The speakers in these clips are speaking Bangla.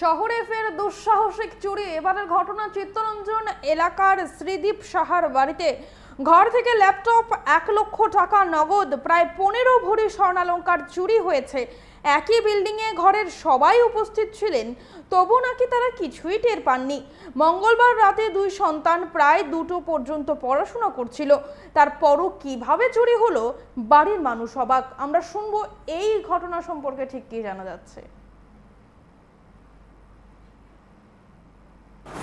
শহরে ফের দুঃসাহসিক চুরি। এবারের ঘটনা চিত্তরঞ্জন এলাকার শ্রীদীপ সাহার বাড়িতে। ঘর থেকে ল্যাপটপ, 1 লক্ষ টাকা নগদ, প্রায় 15 ভরি স্বর্ণালংকার চুরি হয়েছে। একই বিল্ডিংয়ে ঘরের সবাই উপস্থিত ছিলেন, তবু নাকি তারা কিছুই টের পাননি। মঙ্গলবার রাতে 2 সন্তান প্রায় 2টো পর্যন্ত পড়াশোনা করছিল, তারপরও কিভাবে চুরি হলো বাড়ির মানুষ অবাক। আমরা শুনবো এই ঘটনা সম্পর্কে ঠিক কি জানা যাচ্ছে।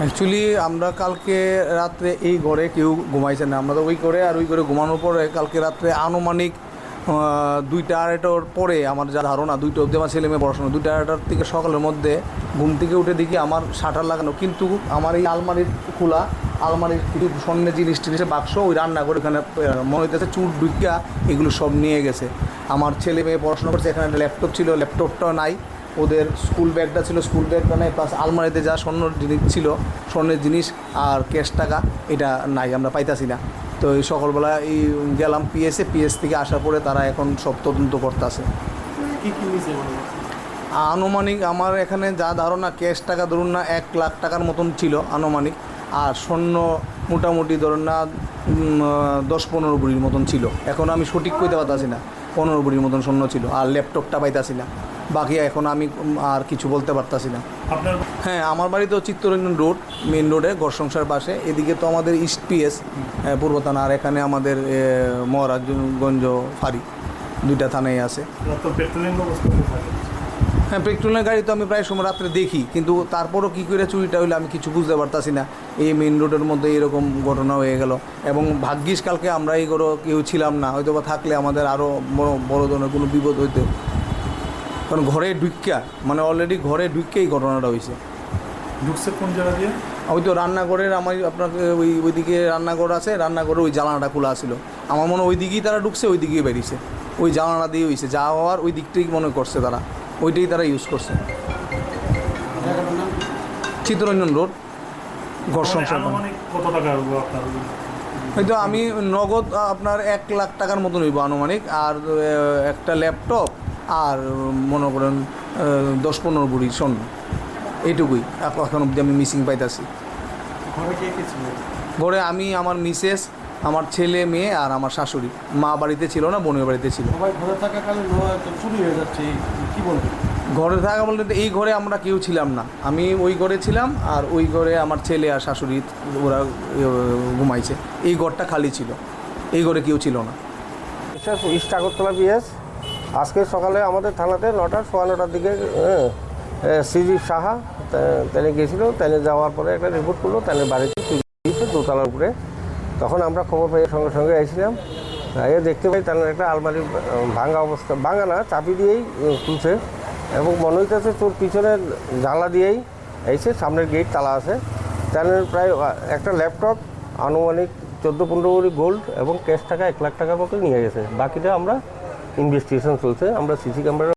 অ্যাকচুয়ালি আমরা কালকে রাত্রে এই ঘরে কেউ ঘুমাইছে না। আমরা তো ওই করে আর ওই করে ঘুমানোর পরে কালকে রাত্রে আনুমানিক 2টা 2:30টার পরে আমার যা ধারণা 2টা অবধি আমার ছেলে মেয়ে পড়াশোনা, 2টা 2:30টার থেকে সকালের মধ্যে ঘুম থেকে উঠে দেখি আমার শাটার লাগানো, কিন্তু আমার এই আলমারির খোলা, আলমারির কিছু স্বর্ণের জিনিসের বাক্স, ওই রান্নাঘর এখানে মনে হইতেছে চুর ঢুকিয়া এগুলো সব নিয়ে গেছে। আমার ছেলে মেয়ে পড়াশোনা করছে, এখানে একটা ল্যাপটপ ছিল, ল্যাপটপটাও নাই। ওদের স্কুল ব্যাগটা ছিল, স্কুল ব্যাগটা নাই। প্লাস আলমারিতে যা স্বর্ণের জিনিস ছিল, স্বর্ণের জিনিস আর ক্যাশ টাকা, এটা নাই, আমরা পাইতাছি না। তো এই সকালবেলা এই গেলাম পিএস থেকে আসার পরে তারা এখন সব তদন্ত করতেছে। আনুমানিক আমার এখানে যা ধারণা, ক্যাশ টাকা ধরুন না 1 লাখ টাকার মতন ছিল আনুমানিক, আর স্বর্ণ মোটামুটি ধরুন না 10-15 ভরির মতন ছিল। এখন আমি সঠিক কইতে পারতাছি না, 15 ভরির মতন স্বর্ণ ছিল, আর ল্যাপটপটা পাইতাছি না। বাকি এখন আমি আর কিছু বলতে পারতাছি না। হ্যাঁ, আমার বাড়ি তো চিত্তরঞ্জন রোড, মেন রোডে, ঘর সংসার পাশে। এদিকে তো আমাদের ইস্ট পিএস পূর্ব থানা, আর এখানে আমাদের মহারাজগঞ্জ ফাঁড়ি, 2টা থানায় আছে। হ্যাঁ, পেট্রোলের গাড়ি তো আমি প্রায় সময় রাত্রে দেখি, কিন্তু তারপরও কী করে চুরিটা হইলে আমি কিছু বুঝতে পারতাছি না। এই মেন রোডের মধ্যে এরকম ঘটনা হয়ে গেল, এবং ভাগ্যিস কালকে আমরা এই ঘরে কেউ ছিলাম না, হয়তো বা থাকলে আমাদের আরও বড় ধরনের কোনো বিপদ হইতো। কারণ ঘরে ঢুকিয়া, মানে অলরেডি ঘরে ঢুকিয়েই ঘটনাটা হয়েছে। ঢুকছে কোন জায়গা দিয়ে? ওই তো রান্নাঘরের, আমার আপনাকে ওইদিকে রান্নাঘর আছে, রান্নাঘরে ওই জানালাটা খোলা ছিল। আমার মনে ওই দিকেই তারা ঢুকছে, ওই দিকেই বেরিয়েছে, ওই জানালা দিয়ে হয়েছে। যা হওয়ার ওই দিকটাই মনে করছে তারা, ওইটাই তারা ইউজ করছে। চিত্তরঞ্জন রোড, ঘর সংসার। কত টাকা হলো আপনার? হয়তো আমি নগদ আপনার 1 লাখ টাকার মতন হইব আনুমানিক, আর একটা ল্যাপটপ, আর মনে করেন 10-15 ভরি স্বর্ণ, এইটুকুই এখন অবধি আমি মিসিং পাইতাছি। ঘরে কে কে ছিল? ঘরে আমি, আমার মিসেস, আমার ছেলে মেয়ে আর আমার শাশুড়ি। মা বাড়িতে ছিল না, বোনের বাড়িতে ছিল। সবাই ঘরে থাকাকালীন চুরি হয়ে যাচ্ছে, কি বলবেন? ঘরে থাকা বলতে এই ঘরে আমরা কেউ ছিলাম না, আমি ওই ঘরে ছিলাম, আর ওই ঘরে আমার ছেলে আর শাশুড়ি ওরা ঘুমাইছে। এই ঘরটা খালি ছিল, এই ঘরে কেউ ছিল না। East Agartala PS. আজকে সকালে আমাদের থানাতে 9টা-9:15টার দিকে শ্রীদীপ সাহা তিনি গিয়েছিল। তিনি যাওয়ার পরে একটা রিপোর্ট করলো, তাহলে বাড়িতে চুরি হয়েছে 2তলার উপরে। তখন আমরা খবর পেয়ে সঙ্গে সঙ্গে এসেছিলাম। দেখতে পাই তাহলে একটা আলমারি ভাঙা অবস্থা, ভাঙা না, চাবি দিয়েই খুলছে, এবং মনে হইতেছে তোর পিছনের জানলা দিয়েই এসে, সামনের গেট তালা আছে। তাহলে প্রায় একটা ল্যাপটপ, আনুমানিক 14-15 ভরি গোল্ড এবং ক্যাশ টাকা 1 লাখ টাকার মতো নিয়ে গেছে। বাকিটা আমরা ইনভেস্টিগেশন চলছে, আমরা সিসি ক্যামেরা